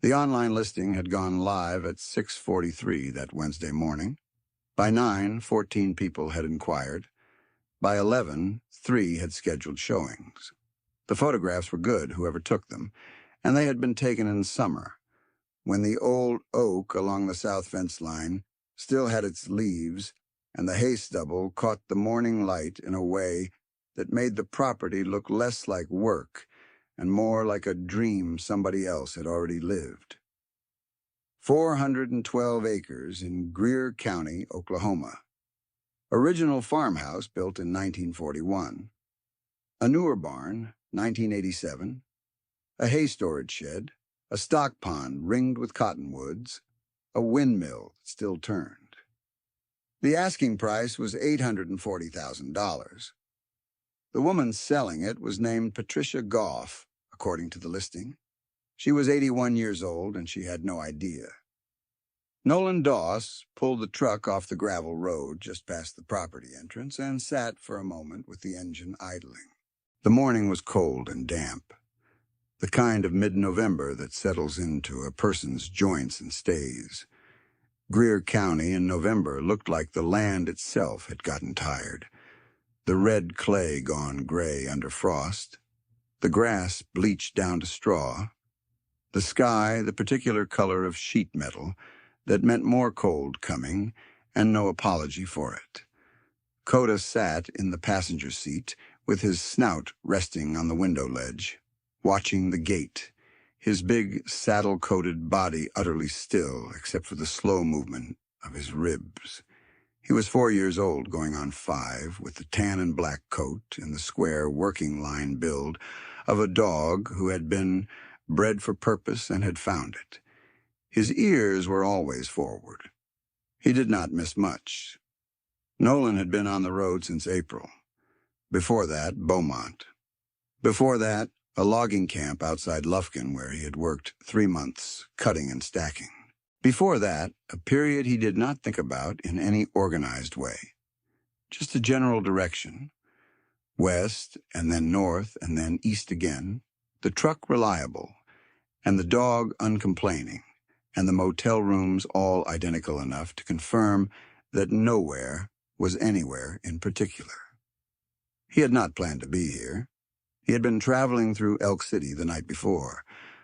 The online listing had gone live at 6:43 that Wednesday morning. By 9, 14 people had inquired. By 11, 3 had scheduled showings. The photographs were good, whoever took them, and they had been taken in summer, when the old oak along the south fence line still had its leaves, and the hay stubble caught the morning light in a way that made the property look less like work and more like a dream somebody else had already lived. 412 acres in Greer County, Oklahoma. Original farmhouse built in 1941. A newer barn, 1987. A hay storage shed. A stock pond ringed with cottonwoods. A windmill that still turned. The asking price was $840,000. The woman selling it was named Patricia Goff, according to the listing. She was 81 years old, and she had no idea. Nolan Doss pulled the truck off the gravel road just past the property entrance and sat for a moment with the engine idling. The morning was cold and damp, the kind of mid-November that settles into a person's joints and stays. Greer County in November looked like the land itself had gotten tired, the red clay gone gray under frost, the grass bleached down to straw, the sky the particular color of sheet metal that meant more cold coming and no apology for it. Coda sat in the passenger seat with his snout resting on the window ledge, watching the gate, his big saddle-coated body utterly still except for the slow movement of his ribs. He was 4 years old, going on 5, with the tan and black coat and the square working line build of a dog who had been bred for purpose and had found it. His ears were always forward. He did not miss much. Nolan had been on the road since April. Before that, Beaumont. Before that, a logging camp outside Lufkin where he had worked 3 months, cutting and stacking. Before that, a period he did not think about in any organized way. Just a general direction. West, and then north, and then east again. The truck reliable, and the dog uncomplaining, and the motel rooms all identical enough to confirm that nowhere was anywhere in particular. He had not planned to be here. He had been traveling through Elk City the night before,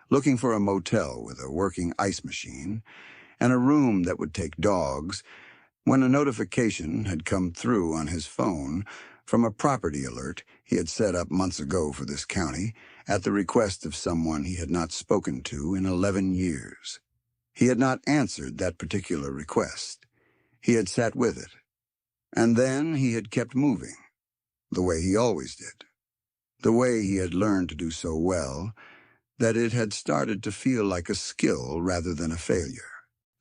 looking for a motel with a working ice machine and a room that would take dogs, when a notification had come through on his phone from a property alert he had set up months ago for this county at the request of someone he had not spoken to in 11 years. He had not answered that particular request. He had sat with it. And then he had kept moving, the way he always did, the way he had learned to do so well that it had started to feel like a skill rather than a failure.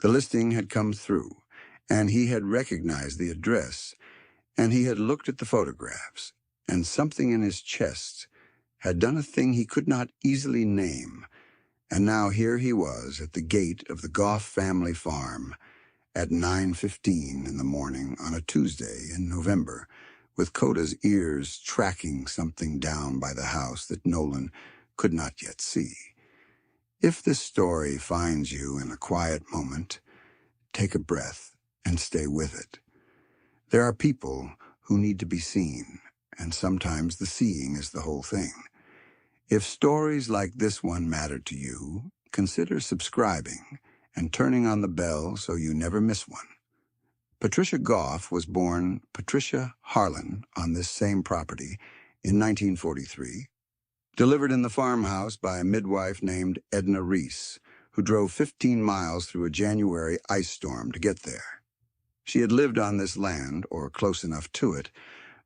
The listing had come through, and he had recognized the address, and he had looked at the photographs, and something in his chest had done a thing he could not easily name, and now here he was at the gate of the Goff family farm at 9:15 in the morning on a Tuesday in November, with Coda's ears tracking something down by the house that Nolan could not yet see. If this story finds you in a quiet moment, take a breath and stay with it. There are people who need to be seen, and sometimes the seeing is the whole thing. If stories like this one matter to you, consider subscribing and turning on the bell so you never miss one. Patricia Goff was born Patricia Harlan on this same property in 1943, delivered in the farmhouse by a midwife named Edna Reese, who drove 15 miles through a January ice storm to get there. She had lived on this land, or close enough to it,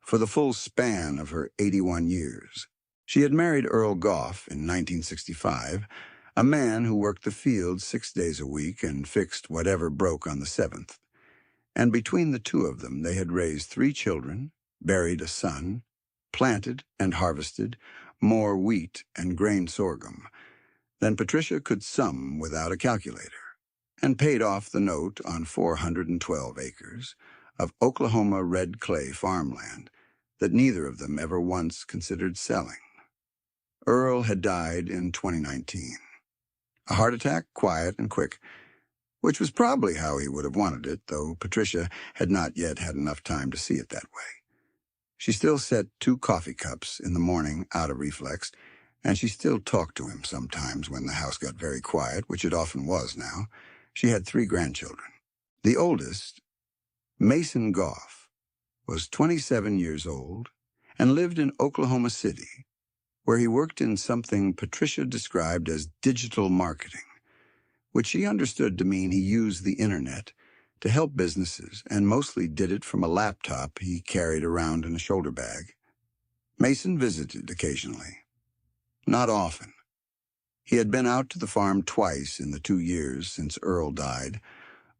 for the full span of her 81 years. She had married Earl Goff in 1965, a man who worked the fields 6 days a week and fixed whatever broke on the 7th. And between the two of them, they had raised 3 children, buried a son, planted and harvested more wheat and grain sorghum than Patricia could sum without a calculator, and paid off the note on 412 acres of Oklahoma red clay farmland that neither of them ever once considered selling. Earl had died in 2019. A heart attack, quiet and quick, which was probably how he would have wanted it, though Patricia had not yet had enough time to see it that way. She still set 2 coffee cups in the morning out of reflex, and she still talked to him sometimes when the house got very quiet, which it often was now. She had 3 grandchildren. The oldest, Mason Goff, was 27 years old and lived in Oklahoma City, where he worked in something Patricia described as digital marketing, which she understood to mean he used the internet to help businesses and mostly did it from a laptop he carried around in a shoulder bag. Mason visited occasionally. Not often. He had been out to the farm twice in the 2 years since Earl died,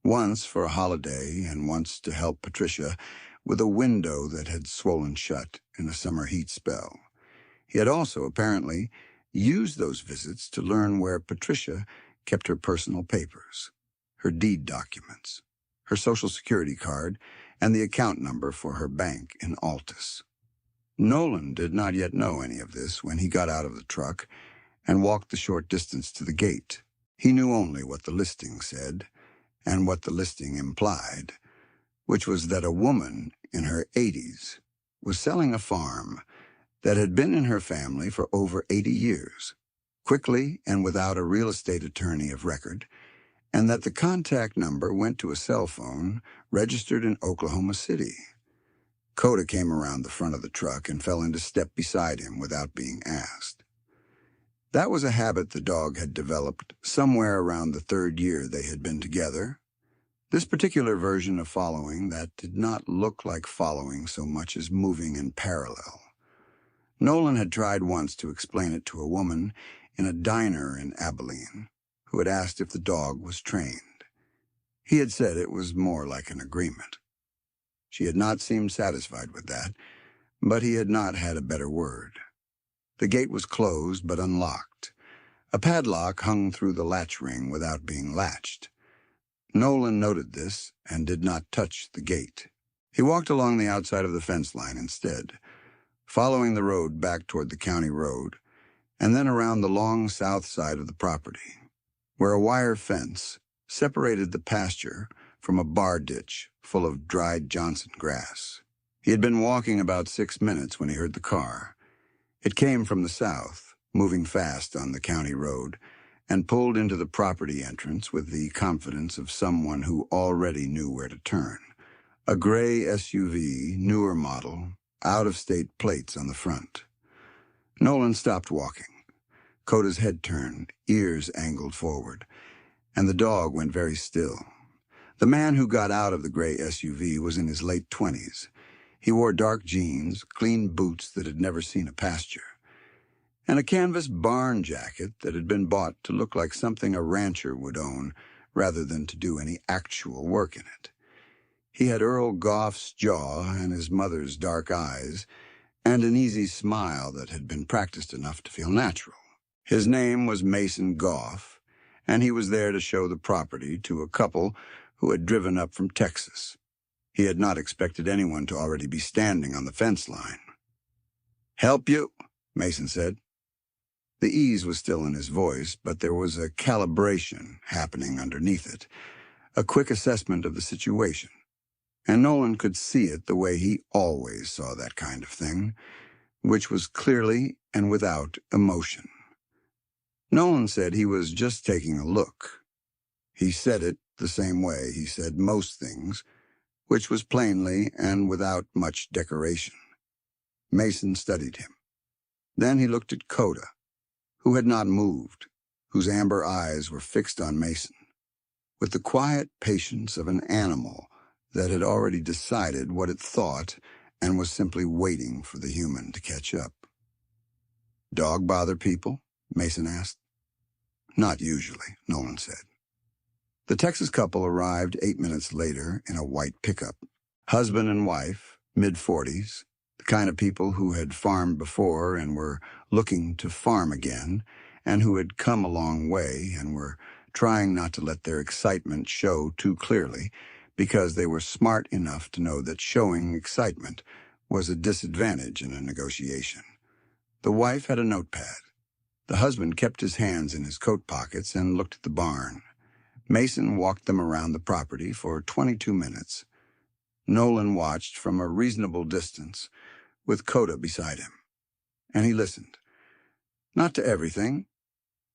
once for a holiday and once to help Patricia with a window that had swollen shut in a summer heat spell. He had also, apparently, used those visits to learn where Patricia kept her personal papers, her deed documents, her Social Security card, and the account number for her bank in Altus. Nolan did not yet know any of this when he got out of the truck and walked the short distance to the gate. He knew only what the listing said and what the listing implied, which was that a woman in her 80s was selling a farm that had been in her family for over 80 years, quickly and without a real estate attorney of record, and that the contact number went to a cell phone registered in Oklahoma City. Coda came around the front of the truck and fell into step beside him without being asked. That was a habit the dog had developed somewhere around the 3rd year they had been together. This particular version of following that did not look like following so much as moving in parallel. Nolan had tried once to explain it to a woman in a diner in Abilene who had asked if the dog was trained. He had said it was more like an agreement. She had not seemed satisfied with that, but he had not had a better word. The gate was closed but unlocked. A padlock hung through the latch ring without being latched. Nolan noted this and did not touch the gate. He walked along the outside of the fence line instead, following the road back toward the county road, and then around the long south side of the property, where a wire fence separated the pasture from a bar ditch full of dried Johnson grass. He had been walking about 6 minutes when he heard the car. It came from the south, moving fast on the county road, and pulled into the property entrance with the confidence of someone who already knew where to turn. A gray SUV, newer model, out-of-state plates on the front. Nolan stopped walking. Coda's head turned, ears angled forward, and the dog went very still. The man who got out of the gray SUV was in his late 20s. He wore dark jeans, clean boots that had never seen a pasture, and a canvas barn jacket that had been bought to look like something a rancher would own rather than to do any actual work in it. He had Earl Goff's jaw and his mother's dark eyes, and an easy smile that had been practiced enough to feel natural. His name was Mason Goff, and he was there to show the property to a couple who had driven up from Texas. He had not expected anyone to already be standing on the fence line. "Help you?" Mason said. The ease was still in his voice, but there was a calibration happening underneath it, a quick assessment of the situation. And Nolan could see it the way he always saw that kind of thing, which was clearly and without emotion. Nolan said he was just taking a look. He said it the same way he said most things, which was plainly and without much decoration. Mason studied him. Then he looked at Coda, who had not moved, whose amber eyes were fixed on Mason, with the quiet patience of an animal that had already decided what it thought and was simply waiting for the human to catch up. "Dog bother people?" Mason asked. "Not usually," Nolan said. The Texas couple arrived 8 minutes later in a white pickup. Husband and wife, mid-40s, the kind of people who had farmed before and were looking to farm again, and who had come a long way and were trying not to let their excitement show too clearly, because they were smart enough to know that showing excitement was a disadvantage in a negotiation. The wife had a notepad. The husband kept his hands in his coat pockets and looked at the barn. Mason walked them around the property for 22 minutes. Nolan watched from a reasonable distance, with Coda beside him. And he listened. Not to everything.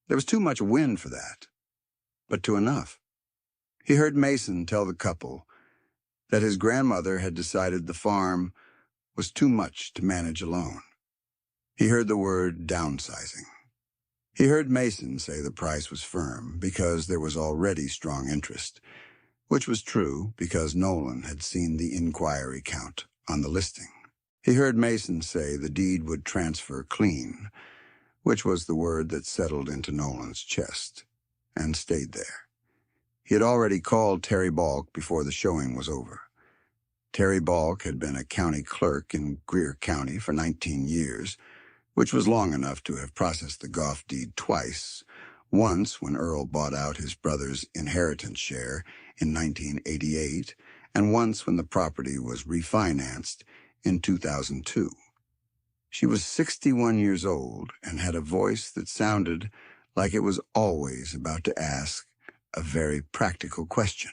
There was too much wind for that. But to enough. He heard Mason tell the couple that his grandmother had decided the farm was too much to manage alone. He heard the word downsizing. He heard Mason say the price was firm because there was already strong interest, which was true because Nolan had seen the inquiry count on the listing. He heard Mason say the deed would transfer clean, which was the word that settled into Nolan's chest, and stayed there. He had already called Terry Balk before the showing was over. Terry Balk had been a county clerk in Greer County for 19 years, which was long enough to have processed the Goff deed twice, once when Earl bought out his brother's inheritance share in 1988, and once when the property was refinanced in 2002. She was 61 years old and had a voice that sounded like it was always about to ask a very practical question.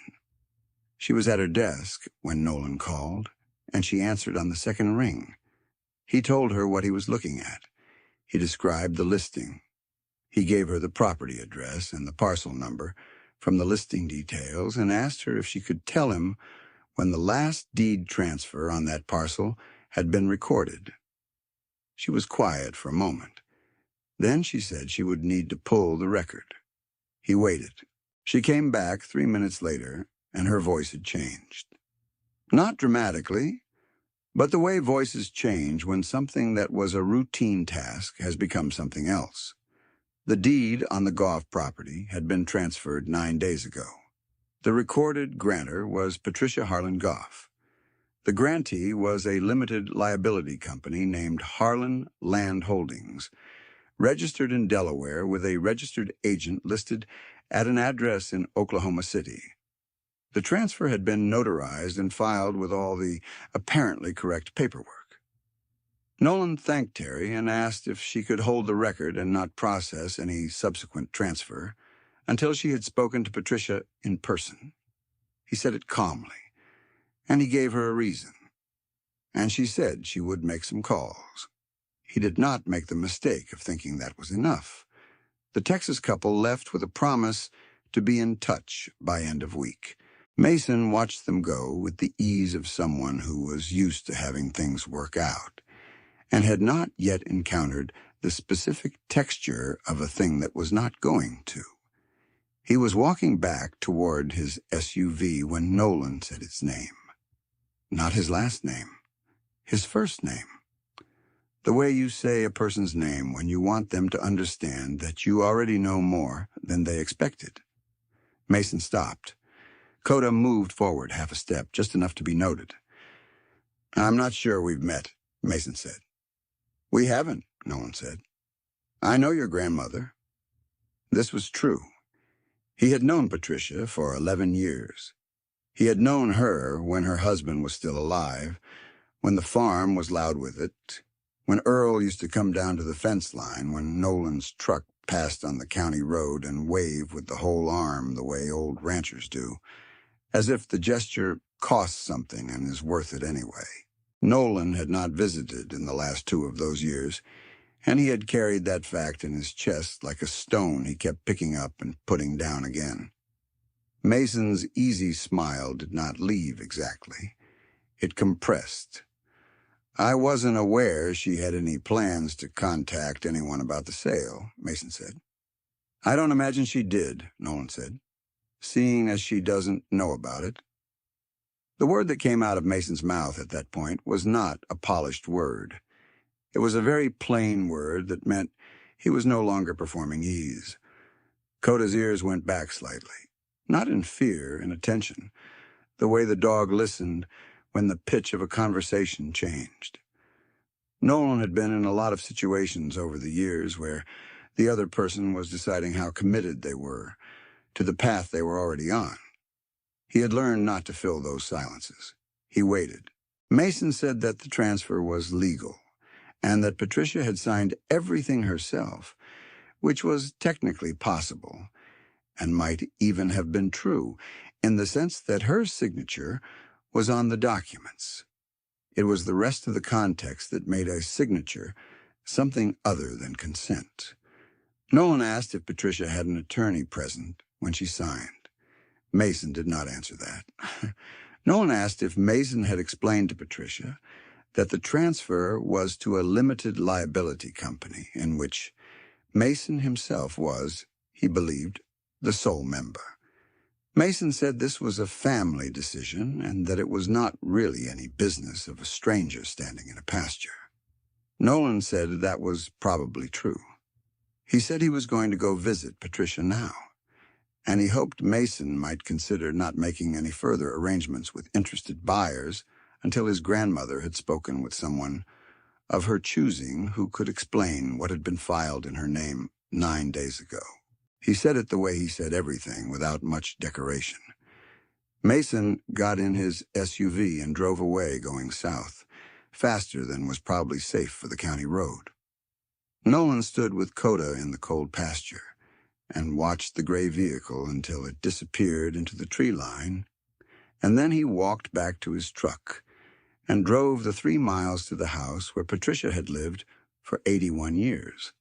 She was at her desk when Nolan called, and she answered on the second ring. He told her what he was looking at. He described the listing. He gave her the property address and the parcel number from the listing details and asked her if she could tell him when the last deed transfer on that parcel had been recorded. She was quiet for a moment. Then she said she would need to pull the record. He waited. She came back 3 minutes later, and her voice had changed. Not dramatically, but the way voices change when something that was a routine task has become something else. The deed on the Goff property had been transferred 9 days ago. The recorded grantor was Patricia Harlan Goff. The grantee was a limited liability company named Harlan Land Holdings, registered in Delaware with a registered agent listed at an address in Oklahoma City. The transfer had been notarized and filed with all the apparently correct paperwork. Nolan thanked Terry and asked if she could hold the record and not process any subsequent transfer until she had spoken to Patricia in person. He said it calmly, and he gave her a reason. And she said she would make some calls. He did not make the mistake of thinking that was enough. The Texas couple left with a promise to be in touch by end of week. Mason watched them go with the ease of someone who was used to having things work out and had not yet encountered the specific texture of a thing that was not going to. He was walking back toward his SUV when Nolan said its name. Not his last name, his first name. The way you say a person's name when you want them to understand that you already know more than they expected. Mason stopped. Coda moved forward half a step, just enough to be noted. "I'm not sure we've met," Mason said. "We haven't," Nolan said. "I know your grandmother." This was true. He had known Patricia for 11 years. He had known her when her husband was still alive, when the farm was loud with it, when Earl used to come down to the fence line, when Nolan's truck passed on the county road and wave with the whole arm the way old ranchers do, as if the gesture costs something and is worth it anyway. Nolan had not visited in the last 2 of those years, and he had carried that fact in his chest like a stone he kept picking up and putting down again. Mason's easy smile did not leave exactly. It compressed. "I wasn't aware she had any plans to contact anyone about the sale," Mason said. "I don't imagine she did," Nolan said, "seeing as she doesn't know about it." The word that came out of Mason's mouth at that point was not a polished word. It was a very plain word that meant he was no longer performing ease. Coda's ears went back slightly, not in fear, in attention, the way the dog listened when the pitch of a conversation changed. Nolan had been in a lot of situations over the years where the other person was deciding how committed they were to the path they were already on. He had learned not to fill those silences. He waited. Mason said that the transfer was legal and that Patricia had signed everything herself, which was technically possible and might even have been true, in the sense that her signature was on the documents. It was the rest of the context that made a signature something other than consent. Nolan asked if Patricia had an attorney present when she signed. Mason did not answer that. Nolan asked if Mason had explained to Patricia that the transfer was to a limited liability company in which Mason himself was, he believed, the sole member. Mason said this was a family decision and that it was not really any business of a stranger standing in a pasture. Nolan said that was probably true. He said he was going to go visit Patricia now, and he hoped Mason might consider not making any further arrangements with interested buyers until his grandmother had spoken with someone of her choosing who could explain what had been filed in her name 9 days ago. He said it the way he said everything, without much decoration. Mason got in his SUV and drove away, going south, faster than was probably safe for the county road. Nolan stood with Coda in the cold pasture and watched the gray vehicle until it disappeared into the tree line, and then he walked back to his truck and drove the 3 miles to the house where Patricia had lived for 81 years.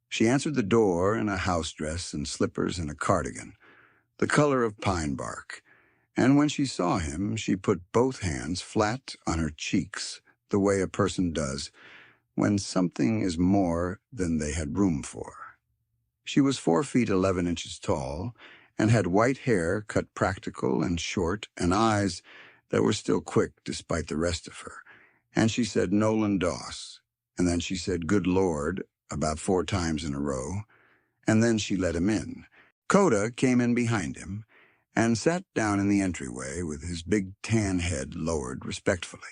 She answered the door in a house dress and slippers and a cardigan, the color of pine bark, and when she saw him, she put both hands flat on her cheeks, the way a person does when something is more than they had room for. She was 4 feet 11 inches tall and had white hair cut practical and short and eyes that were still quick despite the rest of her. And she said Nolan Doss, and then she said good Lord about 4 times in a row, and then she let him in. Coda came in behind him and sat down in the entryway with his big tan head lowered respectfully,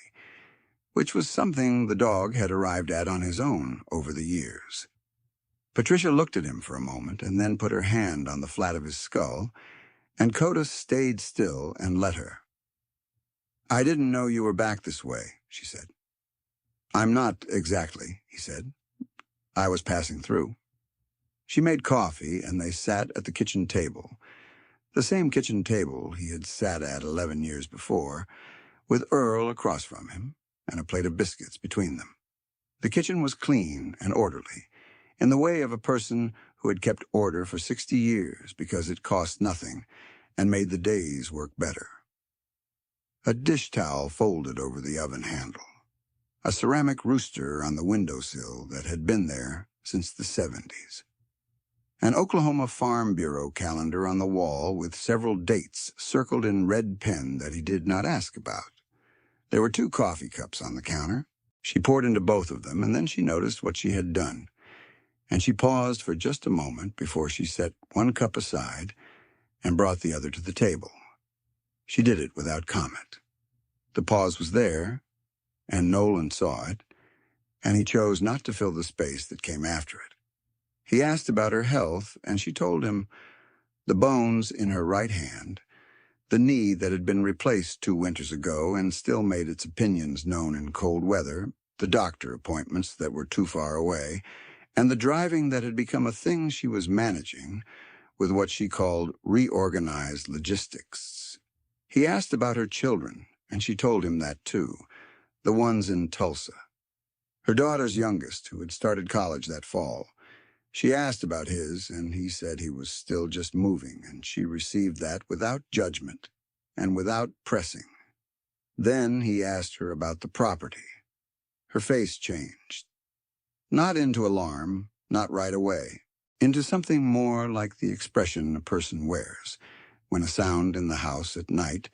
which was something the dog had arrived at on his own over the years. Patricia looked at him for a moment and then put her hand on the flat of his skull, and Coda stayed still and let her. "I didn't know you were back this way," she said. "I'm not exactly," he said. "I was passing through." She made coffee, and they sat at the kitchen table, the same kitchen table he had sat at 11 years before, with Earl across from him and a plate of biscuits between them. The kitchen was clean and orderly, in the way of a person who had kept order for 60 years because it cost nothing and made the days work better. A dish towel folded over the oven handle, a ceramic rooster on the windowsill that had been there since the 70s. An Oklahoma Farm Bureau calendar on the wall with several dates circled in red pen that he did not ask about. There were 2 coffee cups on the counter. She poured into both of them, and then she noticed what she had done, and she paused for just a moment before she set 1 cup aside and brought the other to the table. She did it without comment. The pause was there, and Nolan saw it, and he chose not to fill the space that came after it. He asked about her health, and she told him the bones in her right hand, the knee that had been replaced 2 winters ago and still made its opinions known in cold weather, the doctor appointments that were too far away, and the driving that had become a thing she was managing with what she called reorganized logistics. He asked about her children, and she told him that too, the ones in Tulsa. Her daughter's youngest, who had started college that fall. She asked about his, and he said he was still just moving, and she received that without judgment and without pressing. Then he asked her about the property. Her face changed. Not into alarm, not right away, into something more like the expression a person wears when a sound in the house at night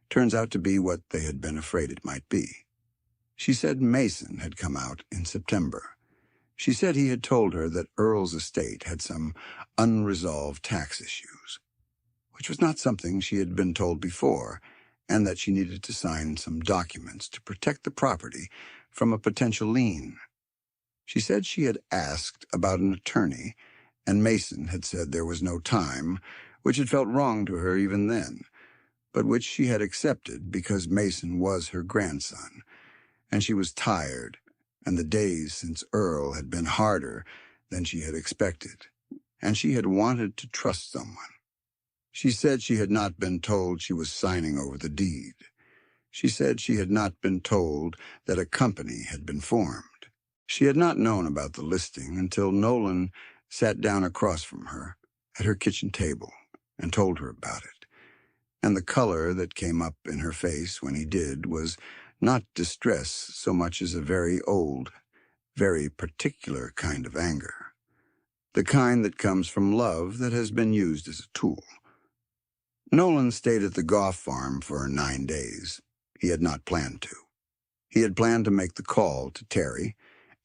turns out to be what they had been afraid it might be. She said Mason had come out in September. She said he had told her that Earl's estate had some unresolved tax issues, which was not something she had been told before, and that she needed to sign some documents to protect the property from a potential lien. She said she had asked about an attorney, and Mason had said there was no time, which had felt wrong to her even then, but which she had accepted because Mason was her grandson, and she was tired, and the days since Earl had been harder than she had expected. and she had wanted to trust someone. She said she had not been told she was signing over the deed. She said she had not been told that a company had been formed. She had not known about the listing until Nolan sat down across from her at her kitchen table and told her about it. And the color that came up in her face when he did was not distress so much as a very old, very particular kind of anger. The kind that comes from love that has been used as a tool. Nolan stayed at the Goff farm for 9 days. He had not planned to. He had planned to make the call to Terry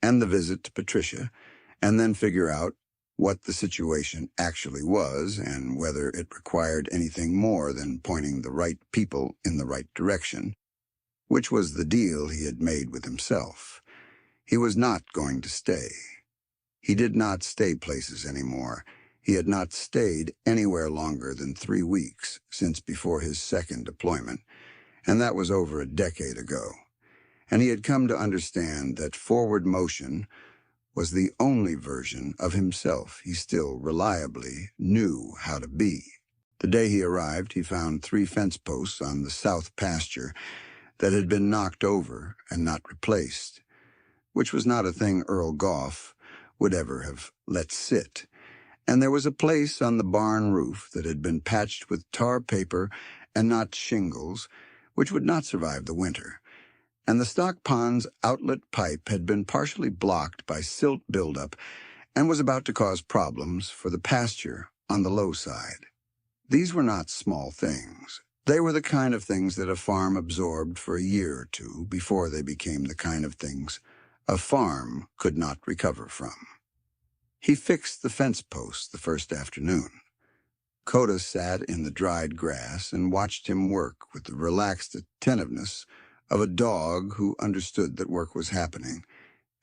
and the visit to Patricia, and then figure out what the situation actually was and whether it required anything more than pointing the right people in the right direction, which was the deal he had made with himself. He was not going to stay. He did not stay places anymore. He had not stayed anywhere longer than 3 weeks since before his second deployment, and that was over a decade ago. And he had come to understand that forward motion was the only version of himself he still reliably knew how to be. The day he arrived, he found 3 fence posts on the south pasture that had been knocked over and not replaced, which was not a thing Earl Goff would ever have let sit. And there was a place on the barn roof that had been patched with tar paper and not shingles, which would not survive the winter. And the stock pond's outlet pipe had been partially blocked by silt buildup and was about to cause problems for the pasture on the low side. These were not small things. They were the kind of things that a farm absorbed for a year or two before they became the kind of things a farm could not recover from. He fixed the fence posts the first afternoon. Coda sat in the dried grass and watched him work with the relaxed attentiveness of a dog who understood that work was happening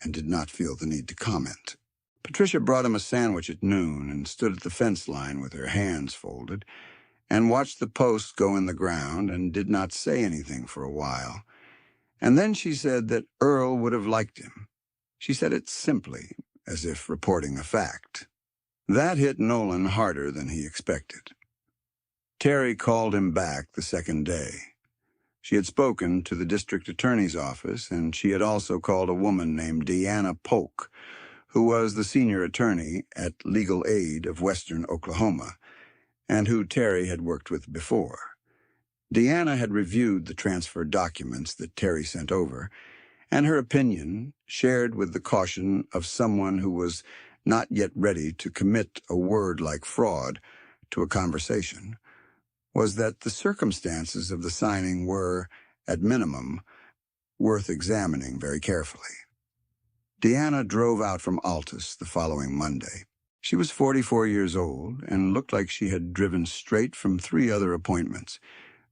and did not feel the need to comment. Patricia brought him a sandwich at noon and stood at the fence line with her hands folded and watched the posts go in the ground and did not say anything for a while. And then she said that Earl would have liked him. She said it simply, as if reporting a fact. That hit Nolan harder than he expected. Terry called him back the second day. She had spoken to the district attorney's office, and she had also called a woman named Deanna Polk, who was the senior attorney at Legal Aid of Western Oklahoma, and who Terry had worked with before. Deanna had reviewed the transfer documents that Terry sent over, and her opinion, shared with the caution of someone who was not yet ready to commit a word like fraud to a conversation, was that the circumstances of the signing were, at minimum, worth examining very carefully. Deanna drove out from Altus the following Monday. She was 44 years old and looked like she had driven straight from 3 other appointments,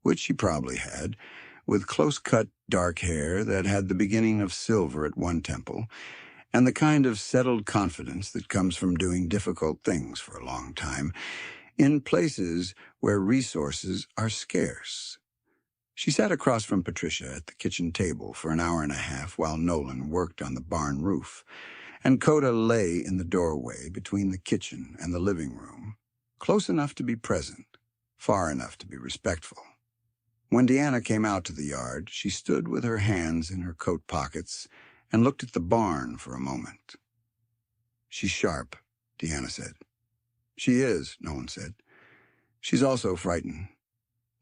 which she probably had, with close-cut dark hair that had the beginning of silver at one temple, and the kind of settled confidence that comes from doing difficult things for a long time, in places where resources are scarce. She sat across from Patricia at the kitchen table for an hour and a half while Nolan worked on the barn roof, and Coda lay in the doorway between the kitchen and the living room, close enough to be present, far enough to be respectful. When Deanna came out to the yard, she stood with her hands in her coat pockets and looked at the barn for a moment. "She's sharp," Deanna said. "She is," Nolan said. "She's also frightened.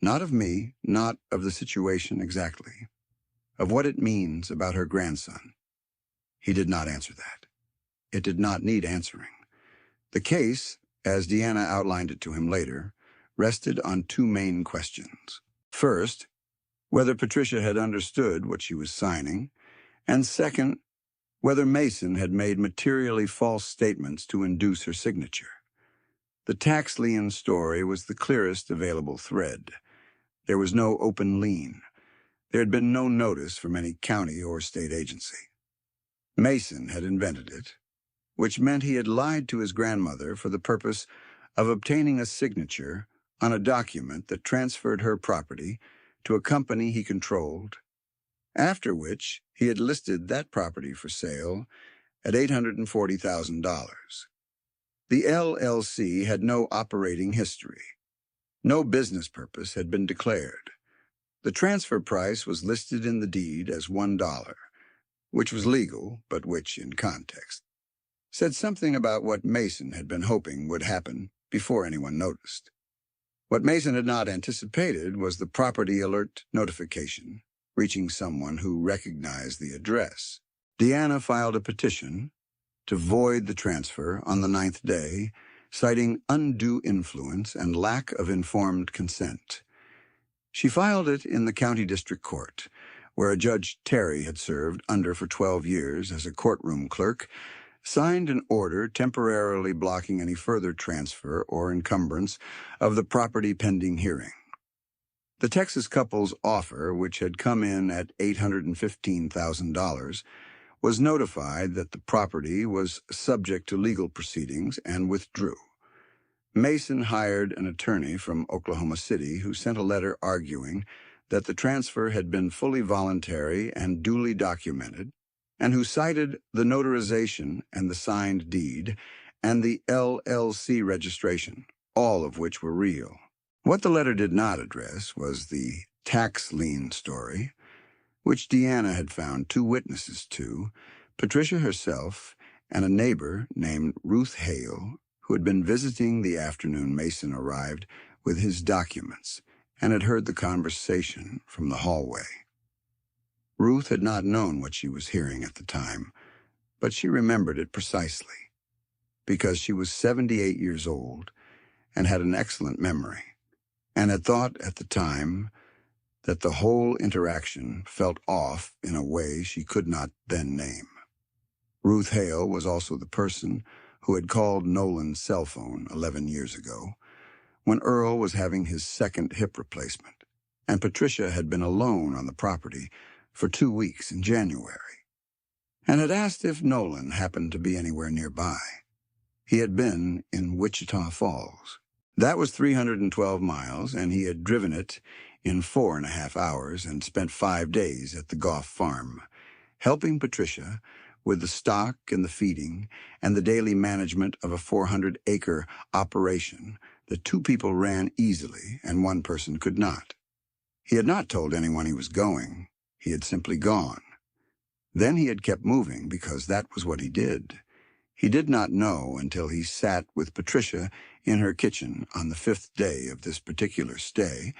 Not of me, not of the situation exactly. Of what it means about her grandson." He did not answer that. It did not need answering. The case, as Deanna outlined it to him later, rested on 2 main questions. First, whether Patricia had understood what she was signing, and second, whether Mason had made materially false statements to induce her signature. The tax lien story was the clearest available thread. There was no open lien. There had been no notice from any county or state agency. Mason had invented it, which meant he had lied to his grandmother for the purpose of obtaining a signature on a document that transferred her property to a company he controlled, after which he had listed that property for sale at $840,000. The LLC had no operating history. No business purpose had been declared. The transfer price was listed in the deed as $1, which was legal, but which, in context, said something about what Mason had been hoping would happen before anyone noticed. What Mason had not anticipated was the property alert notification reaching someone who recognized the address. Deanna filed a petition to void the transfer on the 9th day, citing undue influence and lack of informed consent. She filed it in the county district court, where a Judge Terry had served under for 12 years as a courtroom clerk, signed an order temporarily blocking any further transfer or encumbrance of the property pending hearing. The Texas couple's offer, which had come in at $815,000, was notified that the property was subject to legal proceedings and withdrew. Mason hired an attorney from Oklahoma City who sent a letter arguing that the transfer had been fully voluntary and duly documented, and who cited the notarization and the signed deed and the LLC registration, all of which were real. What the letter did not address was the tax lien story, which Deanna had found 2 witnesses to, Patricia herself and a neighbor named Ruth Hale, who had been visiting the afternoon Mason arrived with his documents and had heard the conversation from the hallway. Ruth had not known what she was hearing at the time, but she remembered it precisely, because she was 78 years old and had an excellent memory, and had thought at the time that the whole interaction felt off in a way she could not then name. Ruth Hale was also the person who had called Nolan's cell phone 11 years ago, when Earl was having his 2nd hip replacement, and Patricia had been alone on the property for 2 weeks in January, and had asked if Nolan happened to be anywhere nearby. He had been in Wichita Falls. That was 312 miles, and he had driven it in 4.5 hours and spent 5 days at the Goff farm, helping Patricia with the stock and the feeding and the daily management of a 400-acre operation that 2 people ran easily and 1 person could not. He had not told anyone he was going. He had simply gone. Then he had kept moving because that was what he did. He did not know until he sat with Patricia in her kitchen on the 5th day of this particular stay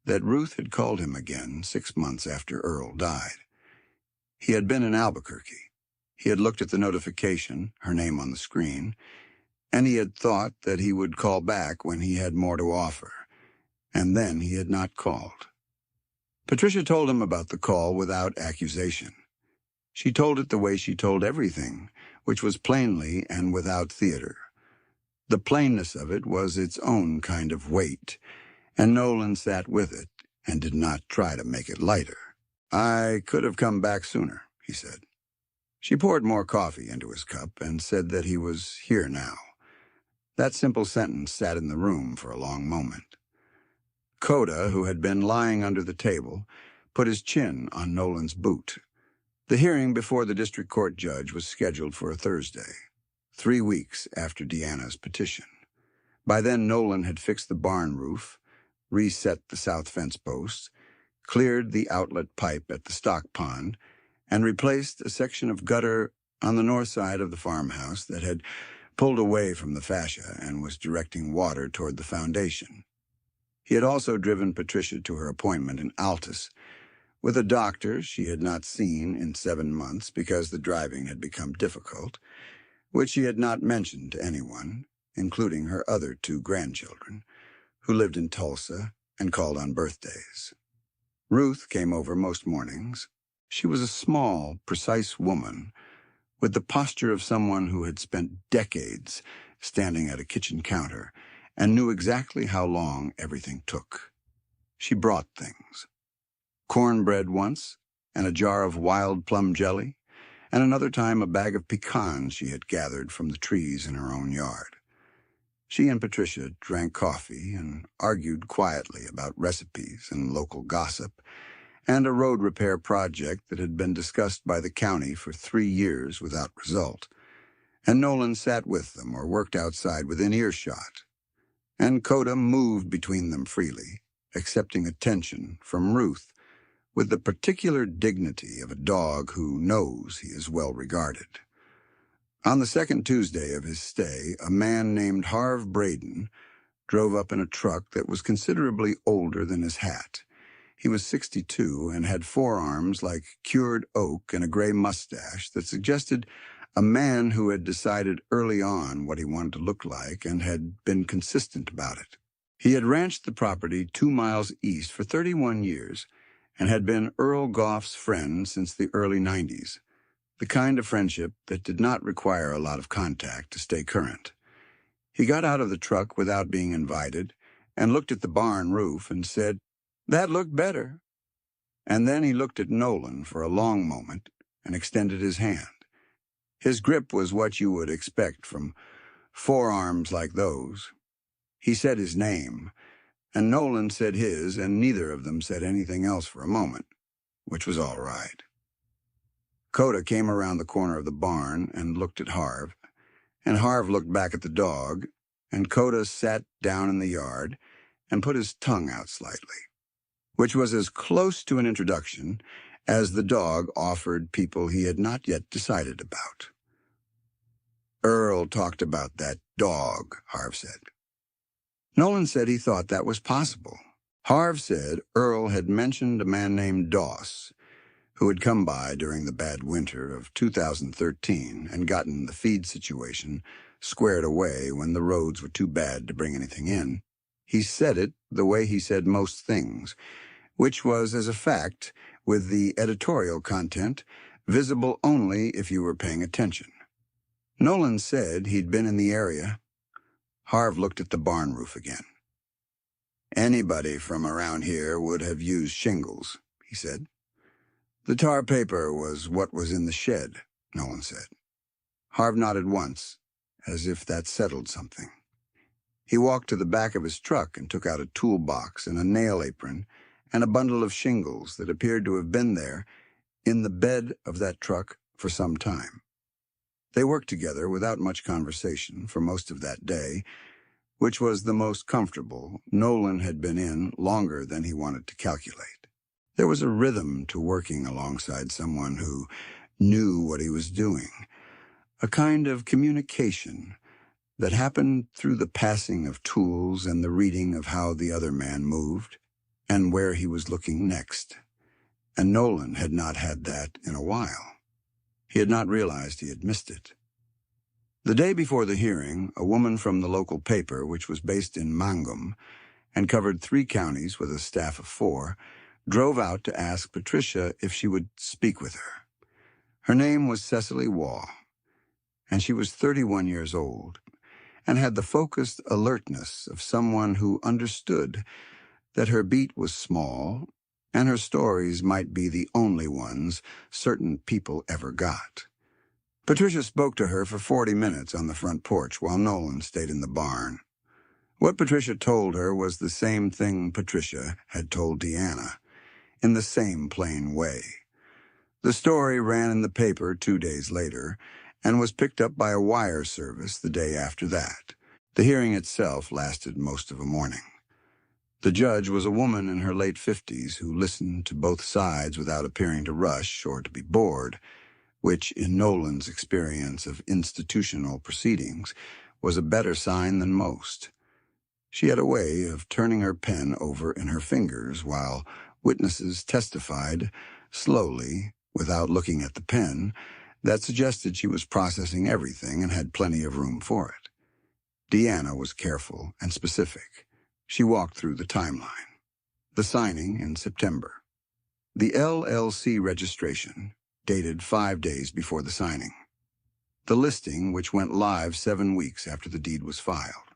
that Ruth had called him again 6 months after Earl died. He had been in Albuquerque. He had looked at the notification, her name on the screen, and he had thought that he would call back when he had more to offer, and then he had not called. Patricia told him about the call without accusation. She told it the way she told everything, which was plainly and without theater. The plainness of it was its own kind of weight, and Nolan sat with it and did not try to make it lighter. "I could have come back sooner," he said. She poured more coffee into his cup and said that he was here now. That simple sentence sat in the room for a long moment. Coda, who had been lying under the table, put his chin on Nolan's boot. The hearing before the district court judge was scheduled for a Thursday, 3 weeks after Deanna's petition. By then, Nolan had fixed the barn roof, reset the south fence posts, cleared the outlet pipe at the stock pond, and replaced a section of gutter on the north side of the farmhouse that had pulled away from the fascia and was directing water toward the foundation. He had also driven Patricia to her appointment in Altus with a doctor she had not seen in 7 months because the driving had become difficult, which she had not mentioned to anyone, including her other 2 grandchildren, who lived in Tulsa and called on birthdays. Ruth came over most mornings. She was a small, precise woman with the posture of someone who had spent decades standing at a kitchen counter and knew exactly how long everything took. She brought things. Cornbread once, and a jar of wild plum jelly, and another time a bag of pecans she had gathered from the trees in her own yard. She and Patricia drank coffee and argued quietly about recipes and local gossip, and a road repair project that had been discussed by the county for 3 years without result. and Nolan sat with them or worked outside within earshot, and Coda moved between them freely, accepting attention from Ruth with the particular dignity of a dog who knows he is well regarded. On the second Tuesday of his stay, a man named Harv Braden drove up in a truck that was considerably older than his hat. He was 62 and had forearms like cured oak and a gray mustache that suggested a man who had decided early on what he wanted to look like and had been consistent about it. He had ranched the property 2 miles east for 31 years and had been Earl Goff's friend since the early 90s, the kind of friendship that did not require a lot of contact to stay current. He got out of the truck without being invited and looked at the barn roof and said, "That looked better." And then he looked at Nolan for a long moment and extended his hand. His grip was what you would expect from forearms like those. He said his name, and Nolan said his, and neither of them said anything else for a moment, which was all right. Coda came around the corner of the barn and looked at Harv, and Harv looked back at the dog, and Coda sat down in the yard and put his tongue out slightly, which was as close to an introduction as the dog offered people he had not yet decided about. "Earl talked about that dog," Harv said. Nolan said he thought that was possible. Harv said Earl had mentioned a man named Doss, who had come by during the bad winter of 2013 and gotten the feed situation squared away when the roads were too bad to bring anything in. He said it the way he said most things, which was as a fact, with the editorial content visible only if you were paying attention. Nolan said he'd been in the area. Harv looked at the barn roof again. "Anybody from around here would have used shingles," he said. "The tar paper was what was in the shed," Nolan said. Harv nodded once, as if that settled something. He walked to the back of his truck and took out a toolbox and a nail apron and a bundle of shingles that appeared to have been there in the bed of that truck for some time. They worked together without much conversation for most of that day, which was the most comfortable Nolan had been in longer than he wanted to calculate. There was a rhythm to working alongside someone who knew what he was doing, a kind of communication that happened through the passing of tools and the reading of how the other man moved and where he was looking next. And Nolan had not had that in a while. He had not realized he had missed it. The day before the hearing, a woman from the local paper, which was based in Mangum and covered 3 counties with a staff of 4, drove out to ask Patricia if she would speak with her. Her name was Cecily Waugh, and she was 31 years old and had the focused alertness of someone who understood that her beat was small and her stories might be the only ones certain people ever got. Patricia spoke to her for 40 minutes on the front porch while Nolan stayed in the barn. What Patricia told her was the same thing Patricia had told Deanna, in the same plain way. The story ran in the paper 2 days later and was picked up by a wire service the day after that. The hearing itself lasted most of a morning. The judge was a woman in her late 50s who listened to both sides without appearing to rush or to be bored, which, in Nolan's experience of institutional proceedings, was a better sign than most. She had a way of turning her pen over in her fingers while witnesses testified slowly, without looking at the pen, that suggested she was processing everything and had plenty of room for it. Deanna was careful and specific. She walked through the timeline. The signing in September. The LLC registration, dated 5 days before the signing. The listing, which went live 7 weeks after the deed was filed.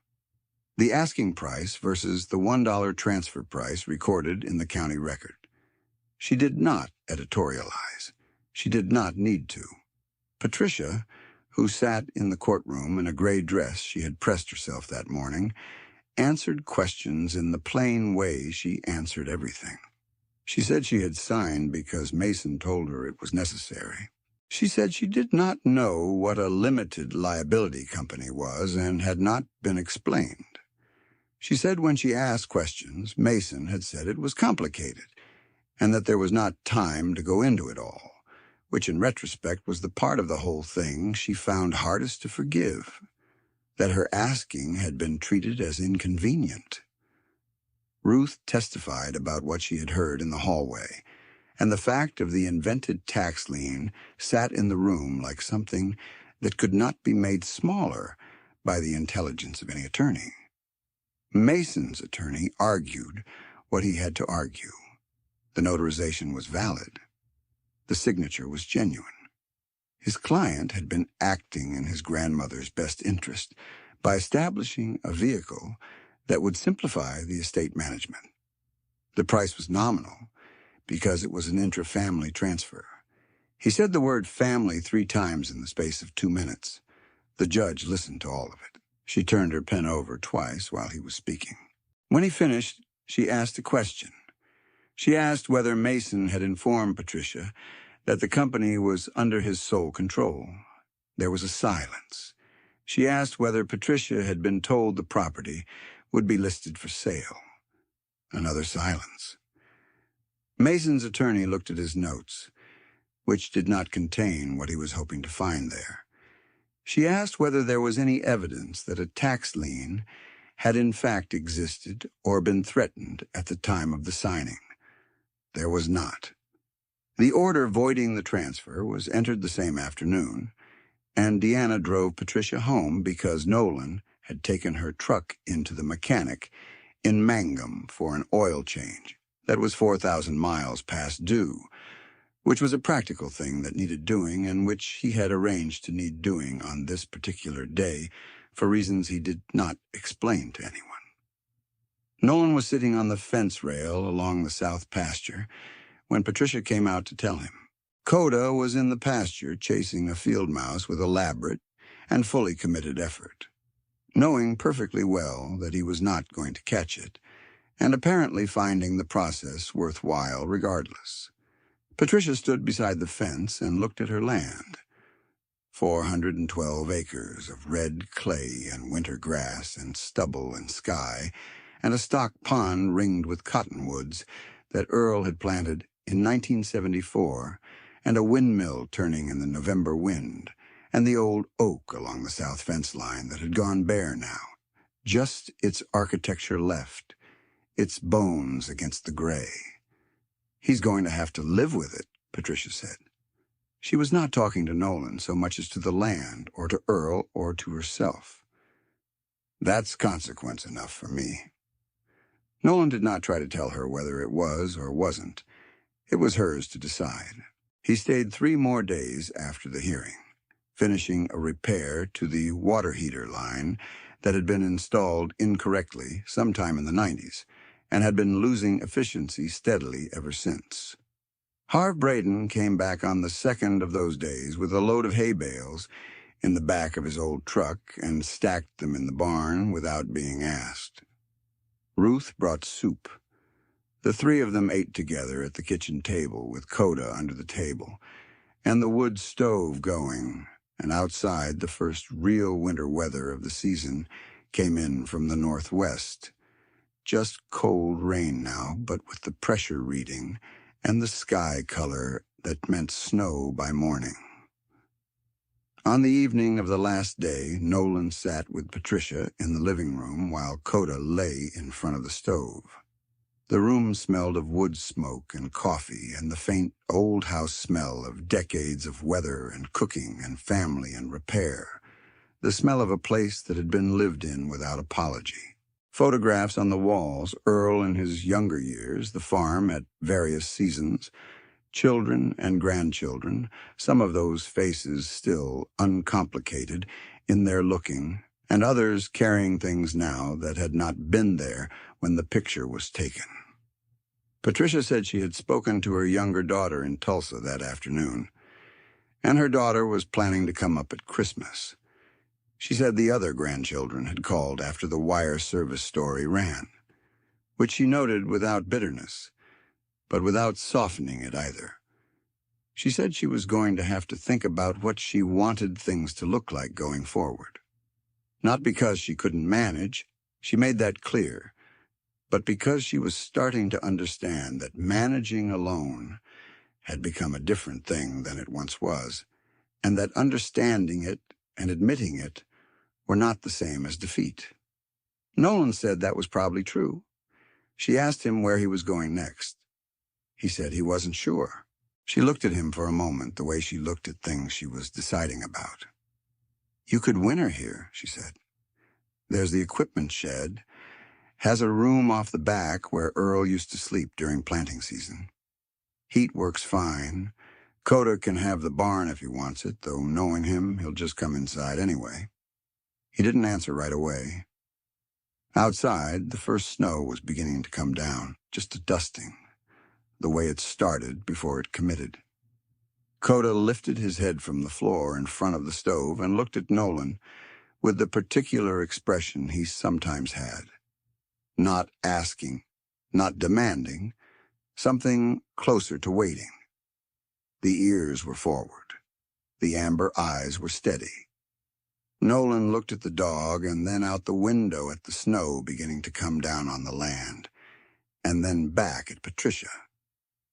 The asking price versus the $1 transfer price recorded in the county record. She did not editorialize. She did not need to. Patricia, who sat in the courtroom in a gray dress she had pressed herself that morning, answered questions in the plain way she answered everything. She said she had signed because Mason told her it was necessary. She said she did not know what a limited liability company was and had not been explained. She said when she asked questions, Mason had said it was complicated and that there was not time to go into it all, which in retrospect was the part of the whole thing she found hardest to forgive, that her asking had been treated as inconvenient. Ruth testified about what she had heard in the hallway, and the fact of the invented tax lien sat in the room like something that could not be made smaller by the intelligence of any attorney. Mason's attorney argued what he had to argue. The notarization was valid. The signature was genuine. His client had been acting in his grandmother's best interest by establishing a vehicle that would simplify the estate management. The price was nominal because it was an intra-family transfer. He said the word family 3 times in the space of 2 minutes. The judge listened to all of it. She turned her pen over twice while he was speaking. When he finished, she asked a question. She asked whether Mason had informed Patricia that the company was under his sole control. There was a silence. She asked whether Patricia had been told the property would be listed for sale. Another silence. Mason's attorney looked at his notes, which did not contain what he was hoping to find there. She asked whether there was any evidence that a tax lien had in fact existed or been threatened at the time of the signing. There was not. The order voiding the transfer was entered the same afternoon, and Deanna drove Patricia home because Nolan had taken her truck into the mechanic in Mangum for an oil change that was 4,000 miles past due, which was a practical thing that needed doing and which he had arranged to need doing on this particular day for reasons he did not explain to anyone. Nolan was sitting on the fence rail along the south pasture when Patricia came out to tell him. Coda was in the pasture chasing a field mouse with elaborate and fully committed effort, knowing perfectly well that he was not going to catch it, and apparently finding the process worthwhile regardless. Patricia stood beside the fence and looked at her land. 412 acres of red clay and winter grass and stubble and sky, and a stock pond ringed with cottonwoods that Earl had planted in 1974, and a windmill turning in the November wind, and the old oak along the south fence line that had gone bare now. Just its architecture left, its bones against the gray. He's going to have to live with it, Patricia said. She was not talking to Nolan so much as to the land, or to Earl, or to herself. That's consequence enough for me. Nolan did not try to tell her whether it was or wasn't. It was hers to decide. He stayed 3 more days after the hearing, finishing a repair to the water heater line that had been installed incorrectly sometime in the 90s and had been losing efficiency steadily ever since. Harve Braden came back on the second of those days with a load of hay bales in the back of his old truck and stacked them in the barn without being asked. Ruth brought soup. The 3 of them ate together at the kitchen table with Coda under the table, and the wood stove going, and outside the first real winter weather of the season came in from the northwest. Just cold rain now, but with the pressure reading and the sky color that meant snow by morning. On the evening of the last day, Nolan sat with Patricia in the living room while Coda lay in front of the stove. The room smelled of wood smoke and coffee and the faint old house smell of decades of weather and cooking and family and repair, the smell of a place that had been lived in without apology. Photographs on the walls, Earl in his younger years, the farm at various seasons, children and grandchildren, some of those faces still uncomplicated in their looking, and others carrying things now that had not been there when the picture was taken. Patricia said she had spoken to her younger daughter in Tulsa that afternoon, and her daughter was planning to come up at Christmas. She said the other grandchildren had called after the wire service story ran, which she noted without bitterness, but without softening it either. She said she was going to have to think about what she wanted things to look like going forward. Not because she couldn't manage, she made that clear, but because she was starting to understand that managing alone had become a different thing than it once was, and that understanding it and admitting it were not the same as defeat. Nolan said that was probably true. She asked him where he was going next. He said he wasn't sure. She looked at him for a moment the way she looked at things she was deciding about. "You could winter here," she said. "There's the equipment shed. Has a room off the back where Earl used to sleep during planting season. Heat works fine. Coda can have the barn if he wants it, though knowing him, he'll just come inside anyway." He didn't answer right away. Outside, the first snow was beginning to come down, just a dusting, the way it started before it committed. Coda lifted his head from the floor in front of the stove and looked at Nolan with the particular expression he sometimes had. Not asking, not demanding, something closer to waiting. The ears were forward. The amber eyes were steady. Nolan looked at the dog and then out the window at the snow beginning to come down on the land, and then back at Patricia,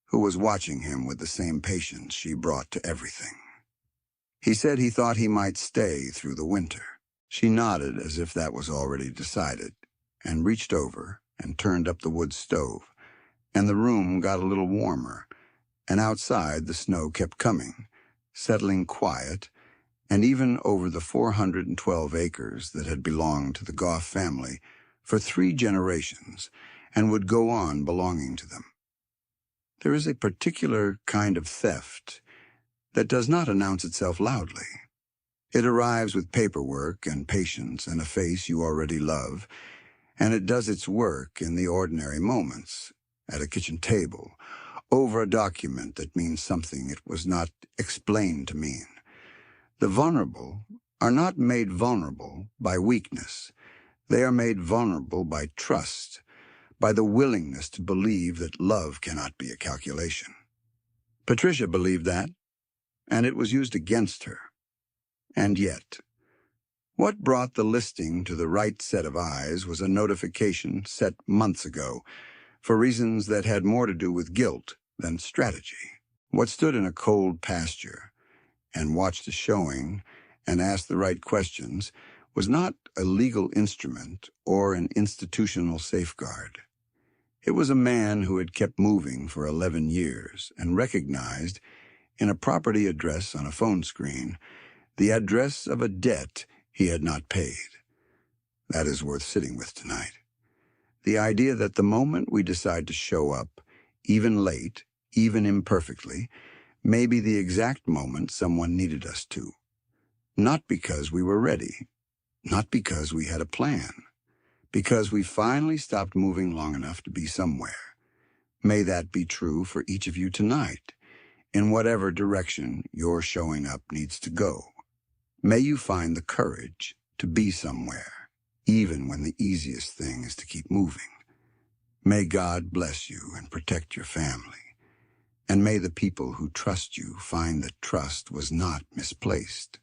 who was watching him with the same patience she brought to everything. He said he thought he might stay through the winter. She nodded as if that was already decided, and reached over and turned up the wood stove, and the room got a little warmer, and outside the snow kept coming, settling quiet, and even over the 412 acres that had belonged to the Goff family for 3 generations and would go on belonging to them. There is a particular kind of theft that does not announce itself loudly. It arrives with paperwork and patience and a face you already love, and it does its work in the ordinary moments, at a kitchen table, over a document that means something it was not explained to mean. The vulnerable are not made vulnerable by weakness. They are made vulnerable by trust, by the willingness to believe that love cannot be a calculation. Patricia believed that, and it was used against her. And yet, what brought the listing to the right set of eyes was a notification set months ago for reasons that had more to do with guilt than strategy. What stood in a cold pasture and watched a showing and asked the right questions was not a legal instrument or an institutional safeguard. It was a man who had kept moving for 11 years and recognized, in a property address on a phone screen, the address of a debt he had not paid. That is worth sitting with tonight. The idea that the moment we decide to show up, even late, even imperfectly, may be the exact moment someone needed us to. Not because we were ready, not because we had a plan, because we finally stopped moving long enough to be somewhere. May that be true for each of you tonight, in whatever direction your showing up needs to go. May you find the courage to be somewhere, even when the easiest thing is to keep moving. May God bless you and protect your family. And may the people who trust you find that trust was not misplaced.